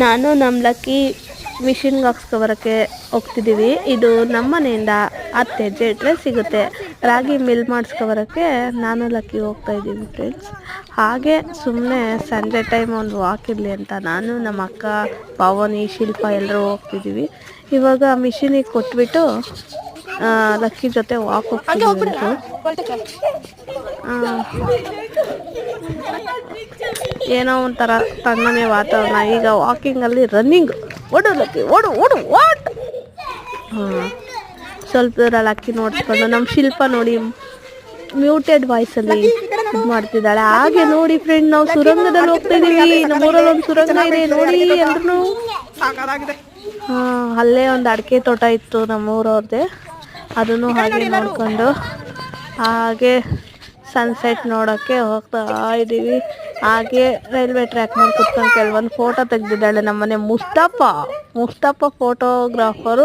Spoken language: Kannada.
ನಾನು ನಮ್ಮ ಲಕ್ಕಿ ಮಿಷಿನ್ಗೆ ಹಾಕ್ಸ್ಕೊಬರೋಕ್ಕೆ ಹೋಗ್ತಿದ್ದೀವಿ. ಇದು ನಮ್ಮ ಮನೆಯಿಂದ 10 ಹೆಜ್ಜೆ ಇಟ್ಟರೆ ಸಿಗುತ್ತೆ. ರಾಗಿ ಮಿಲ್ ಮಾಡಿಸ್ಕೊಬರೋಕ್ಕೆ ನಾನು ಲಕ್ಕಿ ಹೋಗ್ತಾಯಿದ್ದೀವಿ ಫ್ರೆಂಡ್ಸ್. ಹಾಗೆ ಸುಮ್ಮನೆ ಸಂಜೆ ಟೈಮ್ ಒಂದು ವಾಕ್ ಇರಲಿ ಅಂತ ನಾನು ನಮ್ಮ ಅಕ್ಕ, ಪಾವನಿ, ಶಿಲ್ಪ ಎಲ್ಲರೂ ಹೋಗ್ತಿದ್ದೀವಿ. ಇವಾಗ ಮಿಷಿನಿಗೆ ಕೊಟ್ಬಿಟ್ಟು ಲಕ್ಕಿ ಜೊತೆ ವಾಕ್ ಹೋಗ್ತಿದ್ದೀವಿ. ಏನೋ ಒಂಥರ ತಣ್ಣನೆ ವಾತಾವರಣ. ಈಗ ವಾಕಿಂಗಲ್ಲಿ ರನ್ನಿಂಗ್, ಓಡು ಲಕ್ಕಿ, ಓಡು ಓಡು ವಾಟ್. ಸ್ವಲ್ಪ ದೂರ ಲಕ್ಕಿ ನೋಡಿಸ್ಕೊಂಡು ನಮ್ಮ ಶಿಲ್ಪ ನೋಡಿ ಮ್ಯೂಟೆಡ್ ವಾಯ್ಸಲ್ಲಿ ಇದು ಮಾಡ್ತಿದ್ದಾಳೆ. ಹಾಗೆ ನೋಡಿ ಫ್ರೆಂಡ್, ನಾವು ಸುರಂಗದಲ್ಲಿ ಹೋಗ್ತಾ ಇದ್ದೀವಿ. ನಮ್ಮೂರಲ್ಲಿ ಒಂದು ಸುರಂಗ ಇದೆ ನೋಡಿ ಎಲ್ರು. ಅಲ್ಲೇ ಒಂದು ಅಡಿಕೆ ತೋಟ ಇತ್ತು ನಮ್ಮೂರವ್ರದ್ದೇ, ಅದನ್ನು ಹಾಗೆ ನೋಡಿಕೊಂಡು ಹಾಗೆ ಸನ್ಸೆಟ್ ನೋಡೋಕ್ಕೆ ಹೋಗ್ತಾ ಇದ್ದೀವಿ. ಹಾಗೆ ರೈಲ್ವೆ ಟ್ರ್ಯಾಕ್ ಮೇಲೆ ಕುತ್ಕೊಂಡು ಕೆಲವೊಂದು ಫೋಟೋ ತೆಗೆದಿದ್ದಾಳೆ ನಮ್ಮನೆ ಮುಸ್ತಫಾ ಫೋಟೋಗ್ರಾಫರು.